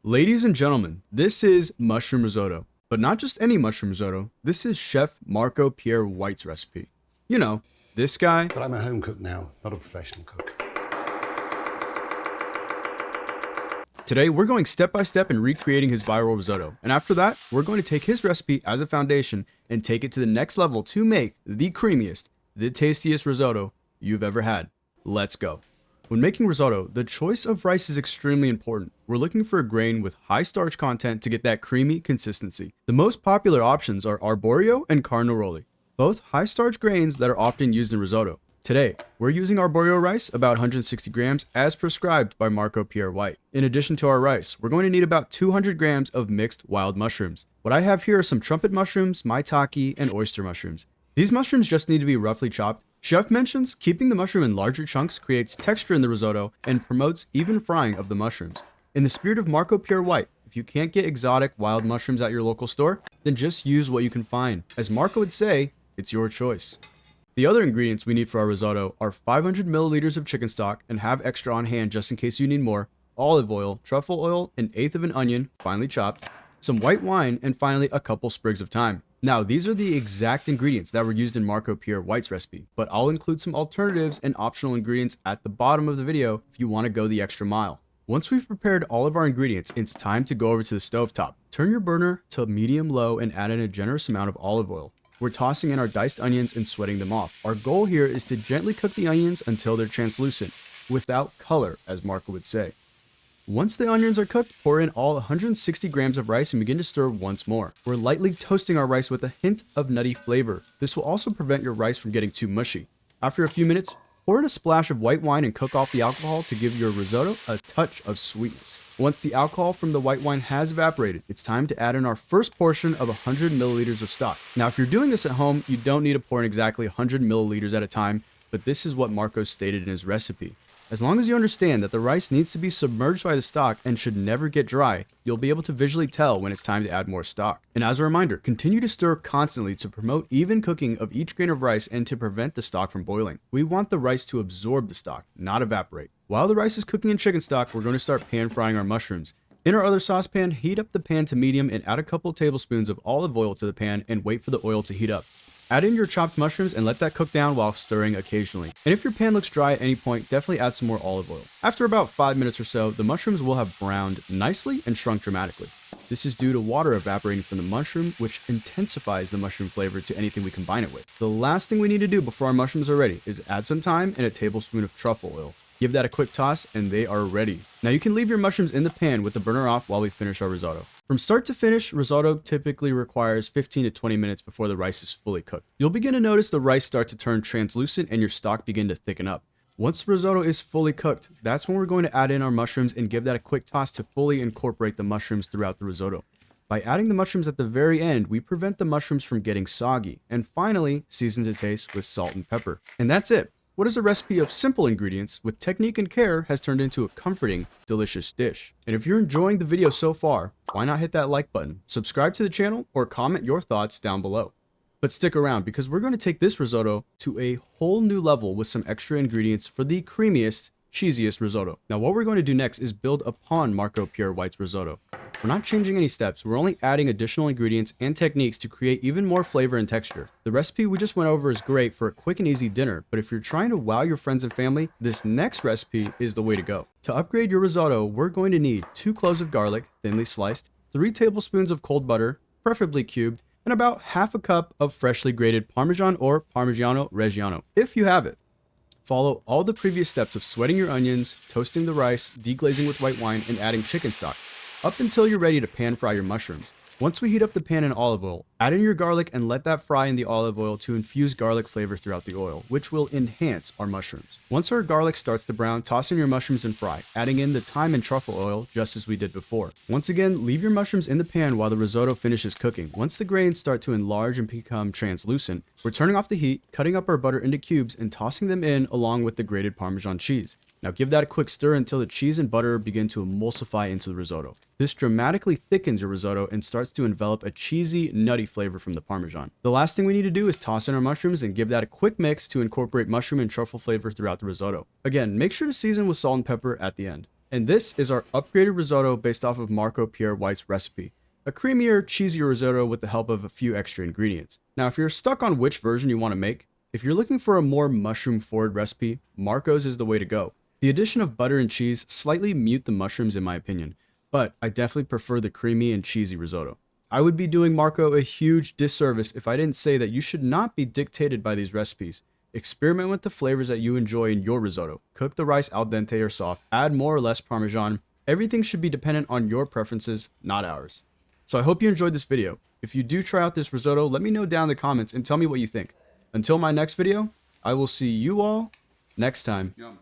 Ladies and gentlemen, this is mushroom risotto, but not just any mushroom risotto. This is Chef Marco Pierre White's recipe. You know, this guy. But I'm a home cook now, not a professional cook. Today, we're going step by step in recreating his viral risotto. And after that, we're going to take his recipe as a foundation and take it to the next level to make the creamiest, the tastiest risotto you've ever had. Let's go. When making risotto, the choice of rice is extremely important. We're looking for a grain with high starch content to get that creamy consistency. The most popular options are arborio and carnaroli, both high starch grains that are often used in risotto. Today, we're using arborio rice, about 160 grams, as prescribed by Marco Pierre White. In addition to our rice, we're going to need about 200 grams of mixed wild mushrooms. What I have here are some trumpet mushrooms, maitake, and oyster mushrooms. These mushrooms just need to be roughly chopped. Chef mentions keeping the mushroom in larger chunks creates texture in the risotto and promotes even frying of the mushrooms. In the spirit of Marco Pierre White, if you can't get exotic wild mushrooms at your local store, then just use what you can find. As Marco would say, it's your choice. The other ingredients we need for our risotto are 500 milliliters of chicken stock, and have extra on hand just in case you need more, olive oil, truffle oil, an eighth of an onion, finely chopped, some white wine, and finally a couple sprigs of thyme. Now, these are the exact ingredients that were used in Marco Pierre White's recipe, but I'll include some alternatives and optional ingredients at the bottom of the video if you want to go the extra mile. Once we've prepared all of our ingredients, it's time to go over to the stovetop. Turn your burner to medium-low and add in a generous amount of olive oil. We're tossing in our diced onions and sweating them off. Our goal here is to gently cook the onions until they're translucent, without color, as Marco would say. Once the onions are cooked, pour in all 160 grams of rice and begin to stir once more. We're lightly toasting our rice with a hint of nutty flavor. This will also prevent your rice from getting too mushy. After a few minutes, pour in a splash of white wine and cook off the alcohol to give your risotto a touch of sweetness. Once the alcohol from the white wine has evaporated, it's time to add in our first portion of 100 milliliters of stock. Now, if you're doing this at home, you don't need to pour in exactly 100 milliliters at a time, but this is what Marco stated in his recipe. As long as you understand that the rice needs to be submerged by the stock and should never get dry, you'll be able to visually tell when it's time to add more stock. And as a reminder, continue to stir constantly to promote even cooking of each grain of rice and to prevent the stock from boiling. We want the rice to absorb the stock, not evaporate. While the rice is cooking in chicken stock, we're going to start pan frying our mushrooms. In our other saucepan, heat up the pan to medium and add a couple tablespoons of olive oil to the pan and wait for the oil to heat up. Add in your chopped mushrooms and let that cook down while stirring occasionally. And if your pan looks dry at any point, definitely add some more olive oil. After about 5 minutes or so, the mushrooms will have browned nicely and shrunk dramatically. This is due to water evaporating from the mushroom, which intensifies the mushroom flavor to anything we combine it with. The last thing we need to do before our mushrooms are ready is add some thyme and a tablespoon of truffle oil. Give that a quick toss and they are ready. Now you can leave your mushrooms in the pan with the burner off while we finish our risotto. From start to finish, risotto typically requires 15 to 20 minutes before the rice is fully cooked. You'll begin to notice the rice start to turn translucent and your stock begin to thicken up. Once the risotto is fully cooked, that's when we're going to add in our mushrooms and give that a quick toss to fully incorporate the mushrooms throughout the risotto. By adding the mushrooms at the very end, we prevent the mushrooms from getting soggy. And finally, season to taste with salt and pepper. And that's it. What is a recipe of simple ingredients with technique and care has turned into a comforting, delicious dish. And if you're enjoying the video so far, why not hit that like button, subscribe to the channel, or comment your thoughts down below. But stick around because we're going to take this risotto to a whole new level with some extra ingredients for the creamiest, cheesiest risotto. Now what we're going to do next is build upon Marco Pierre White's risotto. We're not changing any steps, we're only adding additional ingredients and techniques to create even more flavor and texture. The recipe we just went over is great for a quick and easy dinner, but if you're trying to wow your friends and family, this next recipe is the way to go. To upgrade your risotto, we're going to need 2 cloves of garlic, thinly sliced, 3 tablespoons of cold butter, preferably cubed, and about half a cup of freshly grated Parmesan or Parmigiano Reggiano, if you have it. Follow all the previous steps of sweating your onions, toasting the rice, deglazing with white wine, and adding chicken stock, up until you're ready to pan fry your mushrooms. Once we heat up the pan in olive oil, add in your garlic and let that fry in the olive oil to infuse garlic flavor throughout the oil, which will enhance our mushrooms. Once our garlic starts to brown, toss in your mushrooms and fry, adding in the thyme and truffle oil just as we did before. Once again, leave your mushrooms in the pan while the risotto finishes cooking. Once the grains start to enlarge and become translucent, we're turning off the heat, cutting up our butter into cubes and tossing them in along with the grated Parmesan cheese. Now give that a quick stir until the cheese and butter begin to emulsify into the risotto. This dramatically thickens your risotto and starts to envelop a cheesy, nutty flavor from the Parmesan. The last thing we need to do is toss in our mushrooms and give that a quick mix to incorporate mushroom and truffle flavor throughout the risotto. Again, make sure to season with salt and pepper at the end. And this is our upgraded risotto based off of Marco Pierre White's recipe. A creamier, cheesier risotto with the help of a few extra ingredients. Now, if you're stuck on which version you want to make, if you're looking for a more mushroom-forward recipe, Marco's is the way to go. The addition of butter and cheese slightly mute the mushrooms in my opinion, but I definitely prefer the creamy and cheesy risotto. I would be doing Marco a huge disservice if I didn't say that you should not be dictated by these recipes. Experiment with the flavors that you enjoy in your risotto. Cook the rice al dente or soft, add more or less Parmesan. Everything should be dependent on your preferences, not ours. So I hope you enjoyed this video. If you do try out this risotto, let me know down in the comments and tell me what you think. Until my next video, I will see you all next time. Yum.